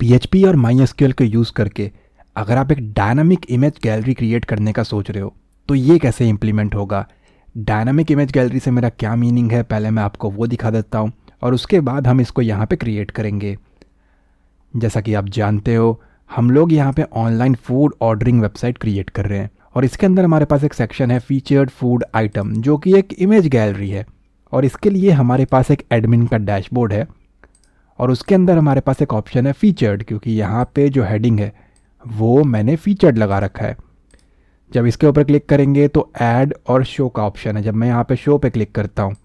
PHP और MySQL को use करके अगर आप एक डायनामिक इमेज गैलरी क्रिएट करने का सोच रहे हो तो ये कैसे इम्प्लीमेंट होगा। डायनामिक इमेज गैलरी से मेरा क्या मीनिंग है, पहले मैं आपको वो दिखा देता हूँ और उसके बाद हम इसको यहाँ पे क्रिएट करेंगे। जैसा कि आप जानते हो, हम लोग यहाँ पे online food ordering website create कर रहे हैं और इसके अंदर हमारे पास एक सेक्शन है फीचर्ड फूड आइटम, जो कि एक इमेज गैलरी है। और इसके लिए हमारे पास एक एडमिन का डैशबोर्ड है और उसके अंदर हमारे पास एक ऑप्शन है फीचर्ड, क्योंकि यहाँ पे जो हेडिंग है वो मैंने फीचर्ड लगा रखा है। जब इसके ऊपर क्लिक करेंगे तो ऐड और शो का ऑप्शन है। जब मैं यहाँ पे शो पे क्लिक करता हूँ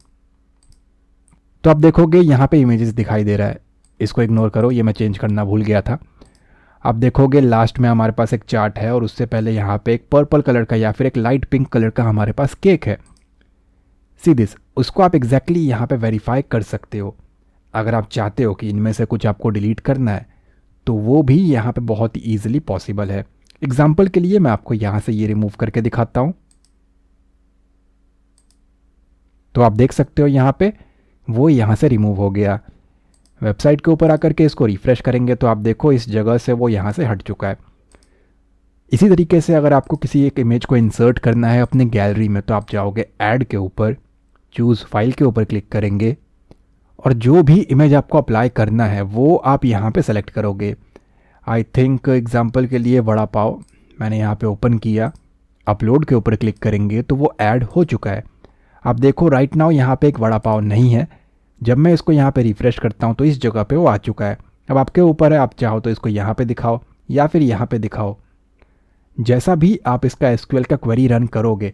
तो आप देखोगे यहाँ पे इमेजेस दिखाई दे रहा है। इसको इग्नोर करो, ये मैं चेंज करना भूल गया था। आप देखोगे लास्ट में हमारे पास एक चार्ट है और उससे पहले यहाँ पे एक पर्पल कलर का या फिर एक लाइट पिंक कलर का हमारे पास केक है। सी दिस, उसको आप एग्जैक्टली यहाँ पे वेरीफाई कर सकते हो। अगर आप चाहते हो कि इनमें से कुछ आपको डिलीट करना है तो वो भी यहाँ पे बहुत ही ईजिली पॉसिबल है। एग्जाम्पल के लिए मैं आपको यहाँ से ये रिमूव करके दिखाता हूँ। तो आप देख सकते हो यहाँ पे वो यहाँ से रिमूव हो गया। वेबसाइट के ऊपर आकर के इसको रिफ्रेश करेंगे तो आप देखो इस जगह से वो यहाँ से हट चुका है। इसी तरीके से अगर आपको किसी एक इमेज को इंसर्ट करना है अपनी गैलरी में तो आप जाओगे ऐड के ऊपर, चूज़ फाइल के ऊपर क्लिक करेंगे और जो भी इमेज आपको अप्लाई करना है वो आप यहाँ पे सेलेक्ट करोगे। आई थिंक एग्जांपल के लिए वड़ा पाव मैंने यहाँ पे ओपन किया, अपलोड के ऊपर क्लिक करेंगे तो वो ऐड हो चुका है। आप देखो राइट नाउ यहाँ पे एक वड़ा पाव नहीं है। जब मैं इसको यहाँ पे रिफ्रेश करता हूँ तो इस जगह पे वो आ चुका है। अब आपके ऊपर है, आप चाहो तो इसको यहाँ पे दिखाओ या फिर यहाँ पे दिखाओ। जैसा भी आप इसका एसक्यूएल का क्वेरी रन करोगे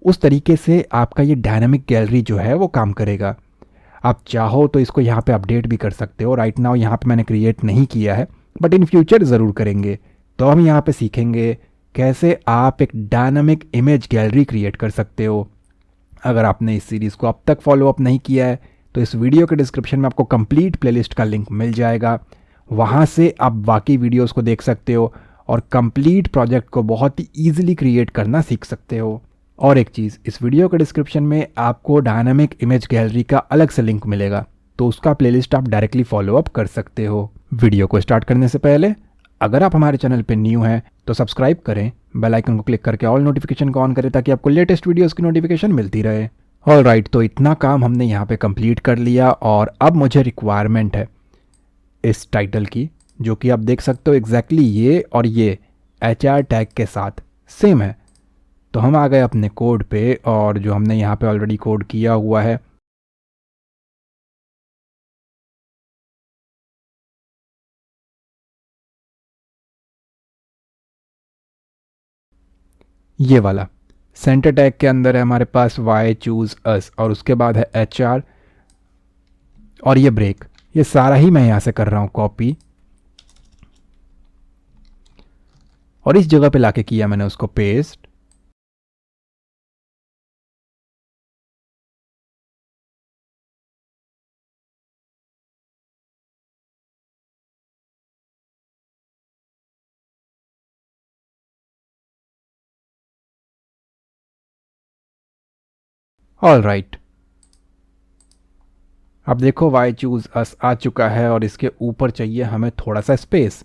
उस तरीके से आपका ये डायनामिक गैलरी जो है वो काम करेगा। आप चाहो तो इसको यहाँ पे अपडेट भी कर सकते हो। राइट नाउ यहाँ पे मैंने क्रिएट नहीं किया है बट इन फ्यूचर ज़रूर करेंगे। तो हम यहाँ पे सीखेंगे कैसे आप एक डायनामिक इमेज गैलरी क्रिएट कर सकते हो। अगर आपने इस सीरीज़ को अब तक फॉलो अप नहीं किया है तो इस वीडियो के डिस्क्रिप्शन में आपको कंप्लीट प्लेलिस्ट का लिंक मिल जाएगा। वहाँ से आप बाकी वीडियोस को देख सकते हो और कंप्लीट प्रोजेक्ट को बहुत ही ईजिली क्रिएट करना सीख सकते हो। और एक चीज़, इस वीडियो के डिस्क्रिप्शन में आपको डायनामिक इमेज गैलरी का अलग से लिंक मिलेगा, तो उसका प्लेलिस्ट आप डायरेक्टली फॉलो अप कर सकते हो। वीडियो को स्टार्ट करने से पहले अगर आप हमारे चैनल पर न्यू हैं तो सब्सक्राइब करें, बेल आइकन को क्लिक करके ऑल नोटिफिकेशन को ऑन करें ताकि आपको लेटेस्ट वीडियोस की नोटिफिकेशन मिलती रहे। ऑल राइट, तो इतना काम हमने यहाँ पे कंप्लीट कर लिया और अब मुझे रिक्वायरमेंट है इस टाइटल की, जो कि आप देख सकते हो एग्जैक्टली ये और ये HR टैग के साथ सेम है। तो हम आ गए अपने कोड पे और जो हमने यहाँ पे ऑलरेडी कोड किया हुआ है ये वाला सेंटर टैग के अंदर है हमारे पास वाई चूज अस और उसके बाद है HR और ये ब्रेक। ये सारा ही मैं यहाँ से कर रहा हूँ कॉपी और इस जगह पे लाके किया मैंने उसको पेस्ट। ऑल राइट, अब देखो वाई चूज अस आ चुका है और इसके ऊपर चाहिए हमें थोड़ा सा स्पेस।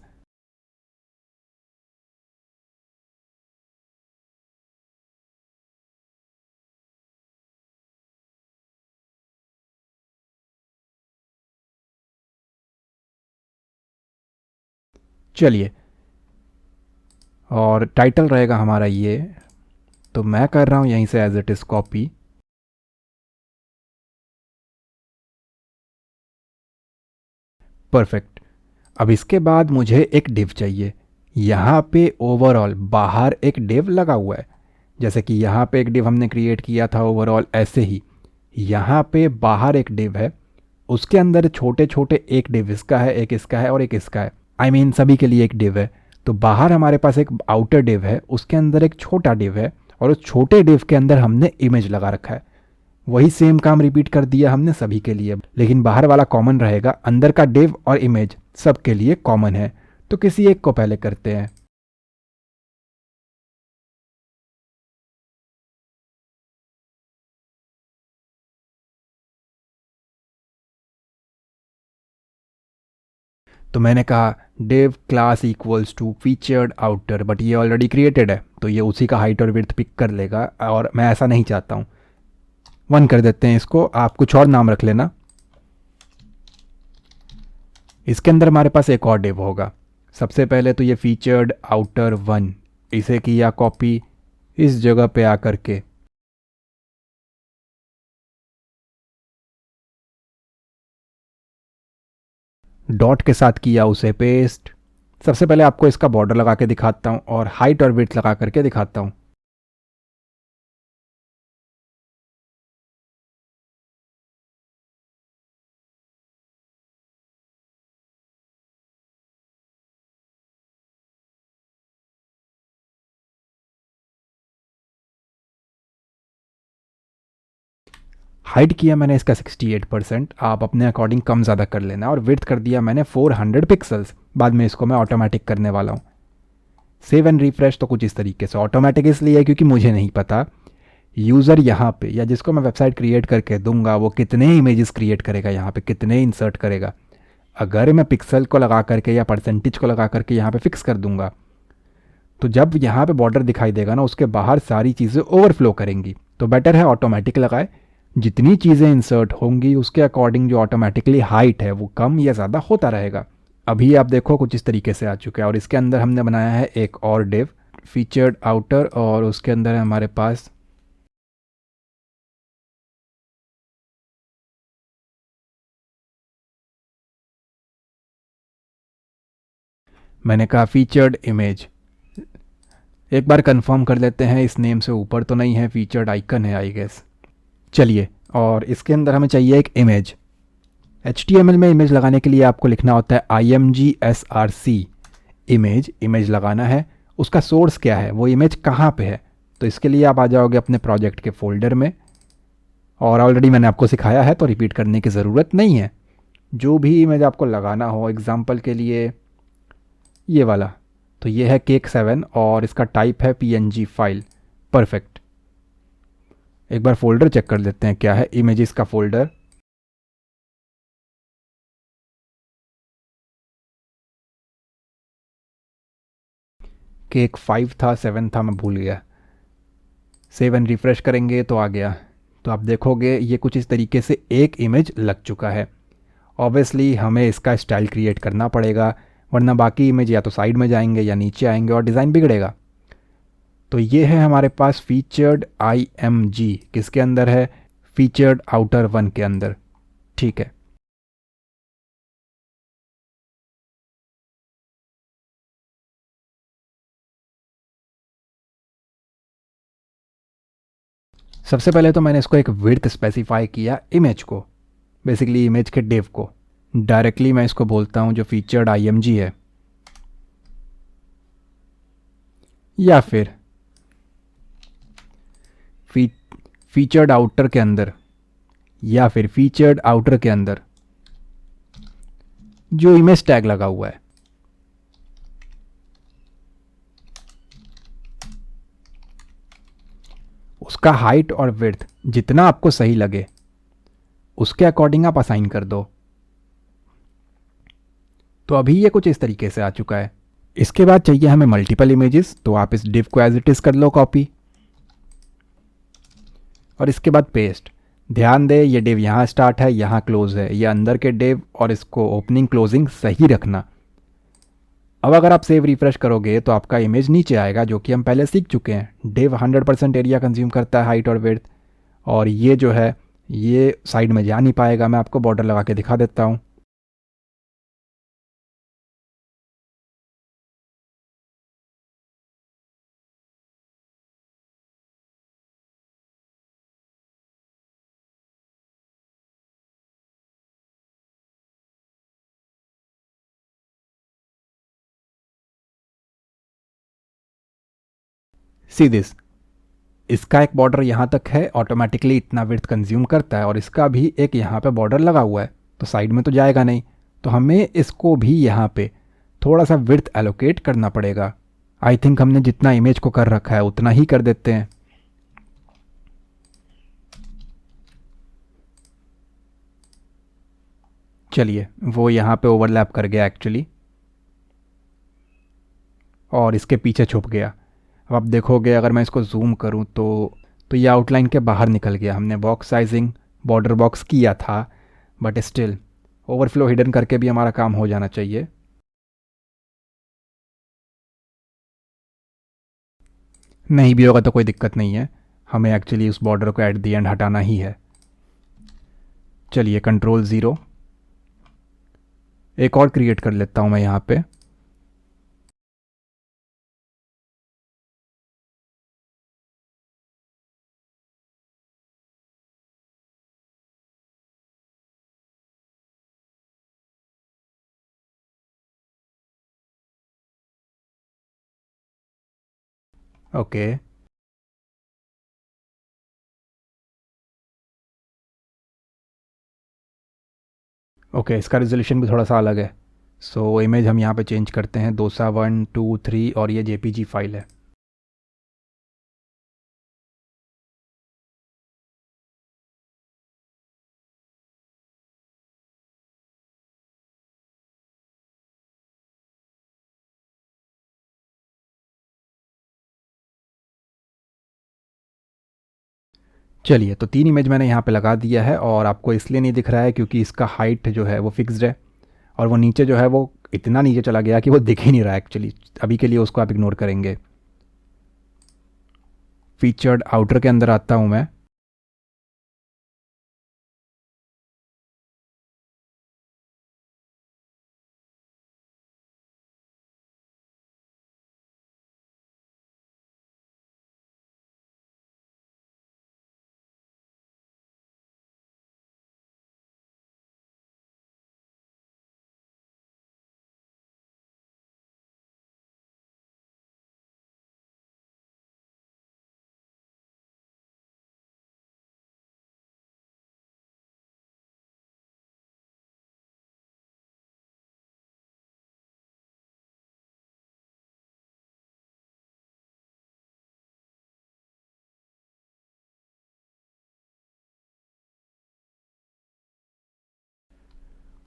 चलिए, और टाइटल रहेगा हमारा ये, तो मैं कर रहा हूँ यहीं से as it is copy. Perfect. अब इसके बाद मुझे एक डिव चाहिए। यहाँ पे ओवरऑल बाहर एक डिव लगा हुआ है, जैसे कि यहाँ पे एक डिव हमने क्रिएट किया था ओवरऑल, ऐसे ही यहाँ पे बाहर एक डिव है। उसके अंदर छोटे छोटे एक डिव इसका है, एक इसका है और एक इसका है। आई मीन सभी के लिए एक डिव है। तो बाहर हमारे पास एक आउटर डिव है, उसके अंदर एक छोटा डिव है और उस छोटे डिव के अंदर हमने इमेज लगा रखा है। वही सेम काम रिपीट कर दिया हमने सभी के लिए, लेकिन बाहर वाला कॉमन रहेगा, अंदर का डिव और इमेज सबके लिए कॉमन है। तो किसी एक को पहले करते हैं। तो मैंने कहा div class equals to featured outer, but ये ऑलरेडी क्रिएटेड है तो ये उसी का हाइट और विड्थ पिक कर लेगा, और मैं ऐसा नहीं चाहता हूँ। 1 कर देते हैं इसको, आप कुछ और नाम रख लेना। इसके अंदर हमारे पास एक और div होगा। सबसे पहले तो ये फीचर्ड आउटर 1, इसे किया कॉपी इस जगह पे आकर के, डॉट के साथ किया उसे पेस्ट। सबसे पहले आपको इसका बॉर्डर लगा के दिखाता हूँ और हाइट और विड्थ लगा करके दिखाता हूँ। हाइट किया मैंने इसका 68%, आप अपने अकॉर्डिंग कम ज़्यादा कर लेना, और विड्थ कर दिया मैंने 400 पिक्सल्स। बाद में इसको मैं ऑटोमेटिक करने वाला हूँ। सेव एंड रिफ्रेश तो कुछ इस तरीके से। ऑटोमेटिक इसलिए है क्योंकि मुझे नहीं पता यूज़र यहाँ पे या जिसको मैं वेबसाइट क्रिएट करके दूंगा वो कितने इमेजेस क्रिएट करेगा, यहाँ पे कितने इंसर्ट करेगा। अगर मैं पिक्सल को लगा करके या परसेंटेज को लगा करके यहाँ पे फिक्स कर दूंगा तो जब यहाँ पे बॉर्डर दिखाई देगा ना, उसके बाहर सारी चीज़ें ओवरफ्लो करेंगी। तो बेटर है ऑटोमेटिक लगाए। जितनी चीज़ें इंसर्ट होंगी उसके अकॉर्डिंग जो ऑटोमेटिकली हाइट है वो कम या ज़्यादा होता रहेगा। अभी आप देखो कुछ इस तरीके से आ चुका है, और इसके अंदर हमने बनाया है एक और डिव फीचर्ड आउटर, और उसके अंदर है हमारे पास मैंने कहा फीचर्ड इमेज। एक बार कंफर्म कर लेते हैं, इस नेम से ऊपर तो नहीं है, फीचर्ड आइकन है आई गेस। चलिए, और इसके अंदर हमें चाहिए एक इमेज। HTML में इमेज लगाने के लिए आपको लिखना होता है imgsrc इमेज लगाना है। उसका सोर्स क्या है, वो इमेज कहाँ पे है, तो इसके लिए आप आ जाओगे अपने प्रोजेक्ट के फोल्डर में, और ऑलरेडी मैंने आपको सिखाया है तो रिपीट करने की ज़रूरत नहीं है। जो भी इमेज आपको लगाना हो, एग्जांपल के लिए ये वाला, तो ये है Cake7 और इसका टाइप है PNG फाइल। परफेक्ट। एक बार फोल्डर चेक कर लेते हैं क्या है, इमेजेस का फोल्डर। Cake5 था, 7 था, मैं भूल गया। सेव एंड रिफ्रेश करेंगे तो आ गया। तो आप देखोगे ये कुछ इस तरीके से एक इमेज लग चुका है। ऑब्वियसली हमें इसका स्टाइल क्रिएट करना पड़ेगा, वरना बाकी इमेज या तो साइड में जाएंगे या नीचे आएंगे और डिज़ाइन बिगड़ेगा। तो ये है हमारे पास फीचर्ड IMG, किसके अंदर है, फीचर्ड आउटर 1 के अंदर। ठीक है, सबसे पहले तो मैंने इसको एक विड्थ स्पेसिफाई किया इमेज को, बेसिकली इमेज के डिव को। डायरेक्टली मैं इसको बोलता हूँ जो फीचर्ड IMG है, या फिर फीचर्ड आउटर के अंदर, या फिर फीचर्ड आउटर के अंदर जो इमेज टैग लगा हुआ है उसका हाइट और विड्थ जितना आपको सही लगे उसके अकॉर्डिंग आप असाइन कर दो। तो अभी ये कुछ इस तरीके से आ चुका है। इसके बाद चाहिए हमें मल्टीपल इमेजेस, तो आप इस डिव को एज इट इज कर लो कॉपी, और इसके बाद पेस्ट। ध्यान दे ये डिव यहाँ स्टार्ट है, यहाँ क्लोज है, ये अंदर के डिव, और इसको ओपनिंग क्लोजिंग सही रखना। अब अगर आप सेव रिफ्रेश करोगे तो आपका इमेज नीचे आएगा, जो कि हम पहले सीख चुके हैं। डिव 100% एरिया कंज्यूम करता है, हाइट और विड्थ, और ये जो है ये साइड में जा नहीं पाएगा। मैं आपको बॉर्डर लगा के दिखा देता हूँ। सी दिस, इसका एक बॉर्डर यहाँ तक है, ऑटोमेटिकली इतना विड्थ कंज्यूम करता है, और इसका भी एक यहाँ पे बॉर्डर लगा हुआ है, तो साइड में तो जाएगा नहीं। तो हमें इसको भी यहाँ पे थोड़ा सा विड्थ एलोकेट करना पड़ेगा। आई थिंक हमने जितना इमेज को कर रखा है उतना ही कर देते हैं। चलिए, वो यहाँ पे ओवरलैप कर गया एक्चुअली, और इसके पीछे छुप गया। अब आप देखोगे अगर मैं इसको जूम करूँ तो ये आउटलाइन के बाहर निकल गया। हमने बॉक्स साइजिंग बॉर्डर बॉक्स किया था, बट स्टिल ओवरफ्लो हिडन करके भी हमारा काम हो जाना चाहिए। नहीं भी होगा तो कोई दिक्कत नहीं है, हमें एक्चुअली उस बॉर्डर को एट दी एंड हटाना ही है। चलिए कंट्रोल ज़ीरो, एक और क्रिएट कर लेता हूँ मैं यहाँ पे। ओके, ओके, इसका रिजोल्यूशन भी थोड़ा सा अलग है। सो इमेज हम यहाँ पे चेंज करते हैं, दोसा 1 2 3, और ये जेपीजी फाइल है। चलिए, तो 3 इमेज मैंने यहाँ पे लगा दिया है, और आपको इसलिए नहीं दिख रहा है क्योंकि इसका हाइट जो है वो फिक्स्ड है, और वो नीचे जो है वो इतना नीचे चला गया कि वो दिख ही नहीं रहा एक्चुअली। अभी के लिए उसको आप इग्नोर करेंगे। फीचर्ड आउटर के अंदर आता हूँ मैं।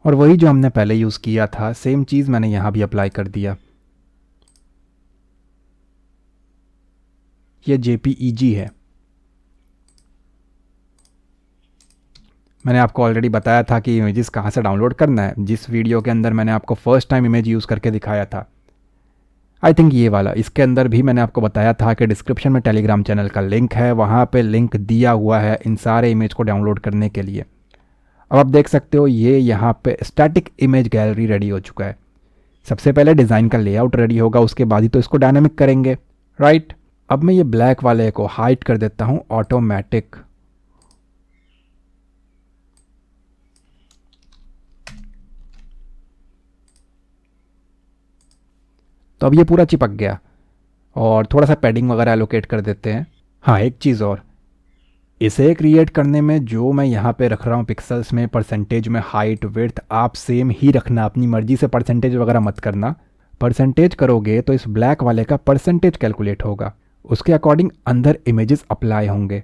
और वही जो हमने पहले यूज़ किया था सेम चीज़ मैंने यहाँ भी अप्लाई कर दिया। ये जेपीईजी है। मैंने आपको ऑलरेडी बताया था कि इमेजेस कहाँ से डाउनलोड करना है, जिस वीडियो के अंदर मैंने आपको फर्स्ट टाइम इमेज यूज़ करके दिखाया था। आई थिंक ये वाला, इसके अंदर भी मैंने आपको बताया था कि डिस्क्रिप्शन में टेलीग्राम चैनल का लिंक है, वहाँ पे लिंक दिया हुआ है इन सारे इमेज को डाउनलोड करने के लिए। अब आप देख सकते हो ये यहाँ पे स्टैटिक इमेज गैलरी रेडी हो चुका है। सबसे पहले डिज़ाइन का लेआउट रेडी होगा, उसके बाद ही तो इसको डायनामिक करेंगे, राइट। अब मैं ये ब्लैक वाले को हाइड कर देता हूँ ऑटोमेटिक। तो अब ये पूरा चिपक गया, और थोड़ा सा पैडिंग वगैरह एलोकेट कर देते हैं। हाँ, एक चीज़ और, इसे क्रिएट करने में जो मैं यहाँ पे रख रहा हूँ पिक्सल्स में, परसेंटेज में, हाइट विड्थ, आप सेम ही रखना, अपनी मर्जी से परसेंटेज वगैरह मत करना। परसेंटेज करोगे तो इस ब्लैक वाले का परसेंटेज कैलकुलेट होगा, उसके अकॉर्डिंग अंदर इमेजेस अप्लाई होंगे।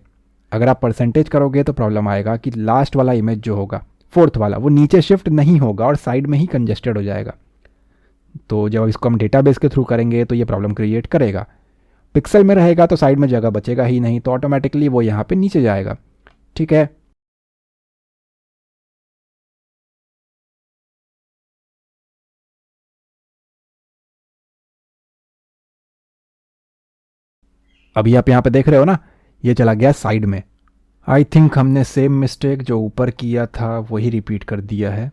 अगर आप परसेंटेज करोगे तो प्रॉब्लम आएगा कि लास्ट वाला इमेज जो होगा, फोर्थ वाला, वो नीचे शिफ्ट नहीं होगा और साइड में ही कंजेस्टेड हो जाएगा। तो जब इसको हम डेटाबेस के थ्रू करेंगे तो ये प्रॉब्लम क्रिएट करेगा। पिक्सल में रहेगा तो साइड में जगह बचेगा ही नहीं, तो ऑटोमेटिकली वो यहाँ पे नीचे जाएगा। ठीक है, अभी आप यहाँ पे देख रहे हो ना, ये चला गया साइड में। आई थिंक हमने सेम मिस्टेक जो ऊपर किया था वही रिपीट कर दिया है।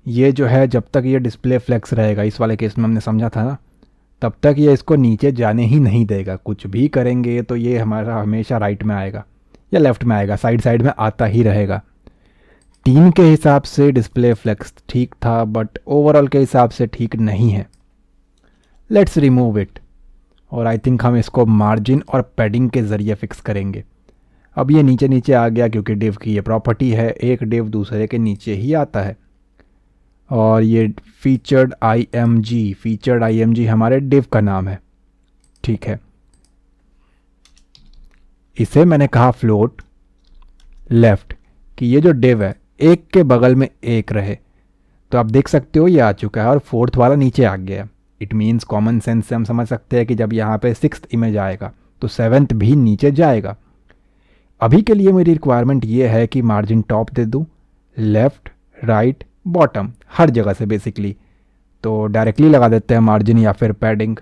ये जो है जब तक ये डिस्प्ले फ्लेक्स रहेगा, इस वाले केस में हमने समझा था ना, तब तक ये इसको नीचे जाने ही नहीं देगा। कुछ भी करेंगे तो ये हमारा हमेशा राइट में आएगा या लेफ्ट में आएगा, साइड साइड में आता ही रहेगा। 3 के हिसाब से डिस्प्ले फ्लेक्स ठीक था, बट ओवरऑल के हिसाब से ठीक नहीं है। लेट्स रिमूव इट, और आई थिंक हम इसको मार्जिन और पैडिंग के ज़रिए फिक्स करेंगे। अब ये नीचे नीचे आ गया क्योंकि डिव की ये प्रॉपर्टी है, एक डिव दूसरे के नीचे ही आता है। और ये फीचर्ड आईएमजी हमारे डिव का नाम है, ठीक है। इसे मैंने कहा फ्लोट लेफ्ट, कि ये जो डिव है एक के बगल में एक रहे। तो आप देख सकते हो ये आ चुका है और फोर्थ वाला नीचे आ गया। इट मीन्स कॉमन सेंस से हम समझ सकते हैं कि जब यहाँ पे सिक्स्थ इमेज आएगा तो सेवेंथ भी नीचे जाएगा। अभी के लिए मेरी रिक्वायरमेंट ये है कि मार्जिन टॉप दे दूँ, लेफ्ट राइट बॉटम हर जगह से बेसिकली। तो डायरेक्टली लगा देते हैं मार्जिन या फिर पैडिंग।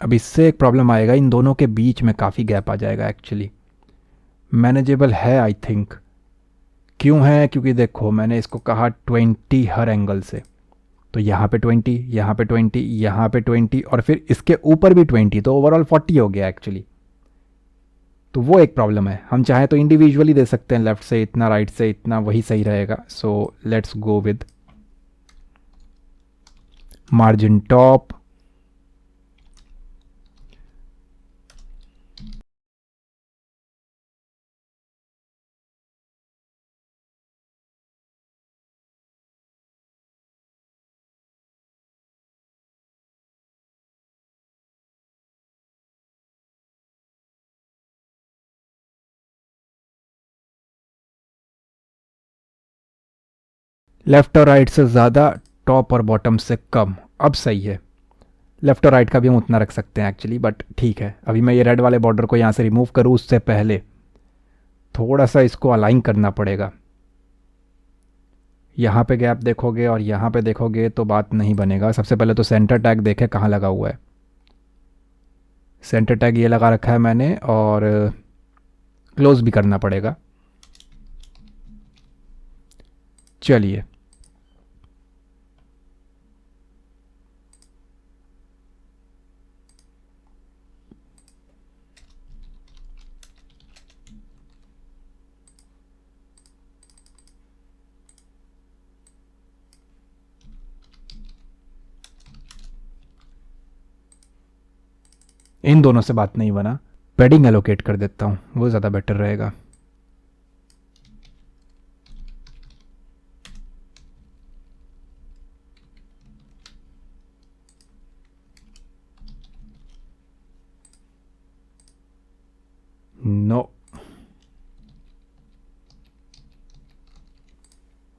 अब इससे एक प्रॉब्लम आएगा, इन दोनों के बीच में काफ़ी गैप आ जाएगा। एक्चुअली मैनेजेबल है आई थिंक। क्यों है? क्योंकि देखो मैंने इसको कहा 20 हर एंगल से, तो यहाँ पे 20, यहाँ पे 20, यहाँ पे 20 और फिर इसके ऊपर भी 20, तो ओवरऑल 40 हो गया एक्चुअली। तो वो एक प्रॉब्लम है। हम चाहें तो इंडिविजुअली दे सकते हैं, लेफ्ट से इतना राइट से इतना, वही सही रहेगा। So let's go with margin top. Left और राइट से ज़्यादा, टॉप और बॉटम से कम। अब सही है। लेफ्ट और राइट का भी हम उतना रख सकते हैं एक्चुअली, बट ठीक है। अभी मैं ये रेड वाले बॉर्डर को यहाँ से रिमूव करूँ उससे पहले थोड़ा सा इसको अलाइन करना पड़ेगा। यहाँ पे गैप देखोगे और यहाँ पे देखोगे तो बात नहीं बनेगा। सबसे पहले तो सेंटर टैग देखे कहाँ लगा हुआ है। सेंटर टैग ये लगा रखा है मैंने, और क्लोज भी करना पड़ेगा। चलिए, इन दोनों से बात नहीं बना, पैडिंग एलोकेट कर देता हूँ, वो ज़्यादा बेटर रहेगा। नो,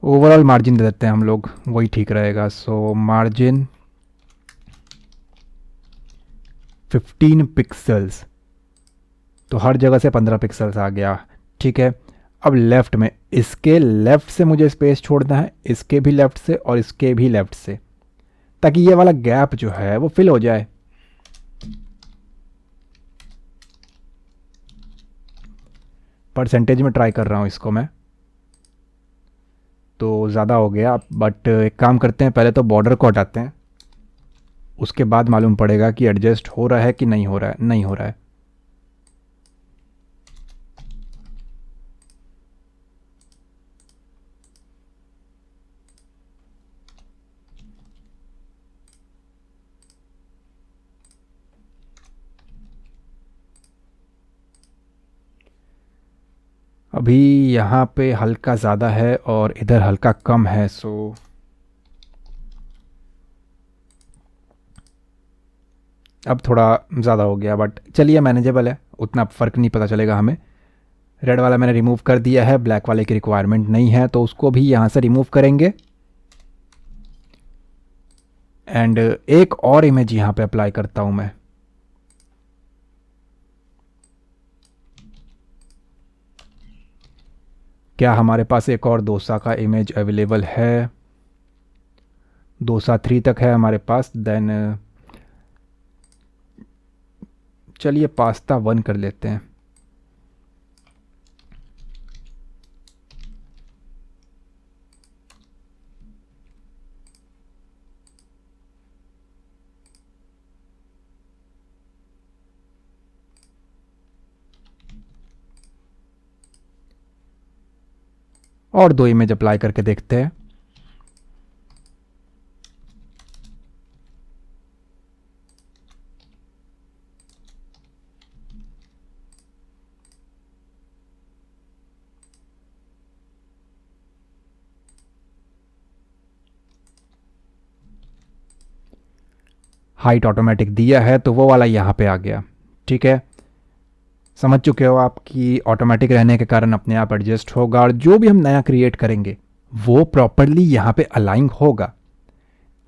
ओवरऑल मार्जिन दे देते हैं हम लोग, वही ठीक रहेगा। सो मार्जिन 15 पिक्सल्स, तो हर जगह से 15 पिक्सल्स आ गया। ठीक है। अब लेफ्ट में, इसके लेफ्ट से मुझे स्पेस छोड़ना है, इसके भी लेफ्ट से और इसके भी लेफ्ट से, ताकि ये वाला गैप जो है वो फिल हो जाए। परसेंटेज में ट्राई कर रहा हूँ इसको मैं, तो ज़्यादा हो गया। बट एक काम करते हैं, पहले तो बॉर्डर को हटाते हैं, उसके बाद मालूम पड़ेगा कि एडजस्ट हो रहा है कि नहीं हो रहा है। नहीं हो रहा है। अभी यहाँ पे हल्का ज़्यादा है और इधर हल्का कम है। सो अब थोड़ा ज़्यादा हो गया, बट चलिए मैनेजेबल है, उतना फ़र्क नहीं पता चलेगा हमें। रेड वाला मैंने रिमूव कर दिया है, ब्लैक वाले की रिक्वायरमेंट नहीं है, तो उसको भी यहाँ से रिमूव करेंगे। एंड एक और इमेज यहाँ पे अप्लाई करता हूँ मैं। क्या हमारे पास एक और डोसा का इमेज अवेलेबल है? डोसा 3 तक है हमारे पास। देन चलिए पास्ता 1 कर लेते हैं। और 2 इमेज अप्लाई करके देखते हैं। हाइट ऑटोमेटिक दिया है तो वो वाला यहाँ पे आ गया। ठीक है, समझ चुके हो आप कि ऑटोमेटिक रहने के कारण अपने आप एडजस्ट होगा और जो भी हम नया क्रिएट करेंगे वो प्रॉपरली यहाँ पे अलाइन होगा।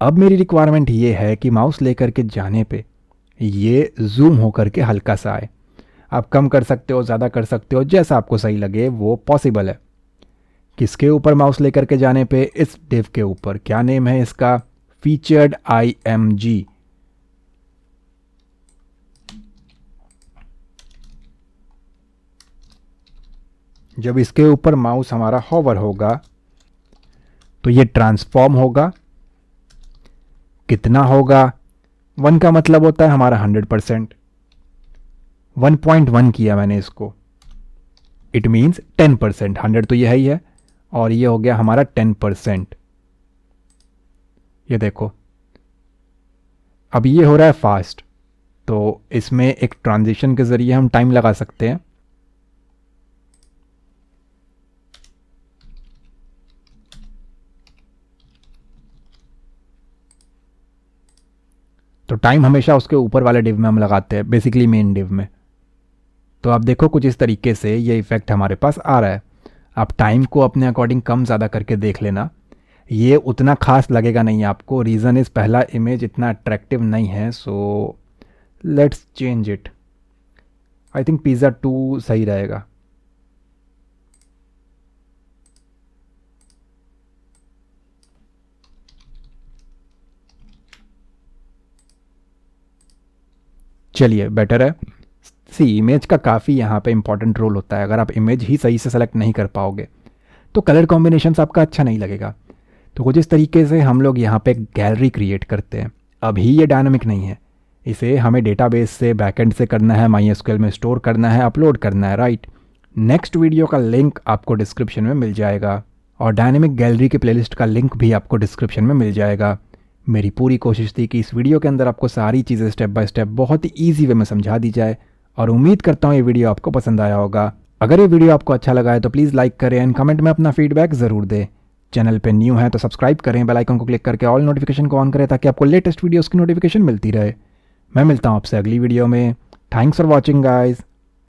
अब मेरी रिक्वायरमेंट ये है कि माउस लेकर के जाने पे ये जूम होकर के हल्का सा आए। आप कम कर सकते हो, ज़्यादा कर सकते हो, जैसा आपको सही लगे वो पॉसिबल है। किसके ऊपर माउस लेकर के जाने पे? इस डिव के ऊपर। क्या नेम है इसका? Featured IMG। जब इसके ऊपर माउस हमारा हॉवर होगा तो ये ट्रांसफॉर्म होगा। कितना होगा? 1 का मतलब होता है हमारा 100%। 1.1 किया मैंने इसको, इट मीन्स 10%। 100 तो ये है ही है और ये हो गया हमारा 10%। ये देखो अब ये हो रहा है फास्ट, तो इसमें एक ट्रांजिशन के ज़रिए हम टाइम लगा सकते हैं। तो टाइम हमेशा उसके ऊपर वाले डिव में हम लगाते हैं, बेसिकली मेन डिव में। तो आप देखो कुछ इस तरीके से ये इफ़ेक्ट हमारे पास आ रहा है। आप टाइम को अपने अकॉर्डिंग कम ज़्यादा करके देख लेना, ये उतना खास लगेगा नहीं आपको। रीज़न इज़ पहला इमेज इतना अट्रैक्टिव नहीं है, so let's change it. I think pizza 2 सही रहेगा। चलिए बेटर है। सी इमेज का काफ़ी यहाँ पे इंपॉर्टेंट रोल होता है। अगर आप इमेज ही सही से सेलेक्ट नहीं कर पाओगे तो कलर कॉम्बिनेशंस आपका अच्छा नहीं लगेगा। तो कुछ इस तरीके से हम लोग यहाँ पे एक गैलरी क्रिएट करते हैं। अभी ये डायनामिक नहीं है, इसे हमें डेटाबेस से बैकएंड से करना है, MySQL में स्टोर करना है, अपलोड करना है, राइट। नेक्स्ट वीडियो का लिंक आपको डिस्क्रिप्शन में मिल जाएगा और डायनेमिक गैलरी की प्लेलिस्ट का लिंक भी आपको डिस्क्रिप्शन में मिल जाएगा। मेरी पूरी कोशिश थी कि इस वीडियो के अंदर आपको सारी चीज़ें स्टेप बाय स्टेप बहुत ही ईजी वे में समझा दी जाए और उम्मीद करता हूँ ये वीडियो आपको पसंद आया होगा। अगर ये वीडियो आपको अच्छा लगा है तो प्लीज़ लाइक करें एंड कमेंट में अपना फीडबैक ज़रूर दें। चैनल पे न्यू है तो सब्सक्राइब करें, बेल आइकन को क्लिक करके ऑल नोटिफिकेशन को ऑन करें ताकि आपको लेटेस्ट वीडियोस की नोटिफिकेशन मिलती रहे। मैं मिलता हूँ आपसे अगली वीडियो में। Thanks for watching guys.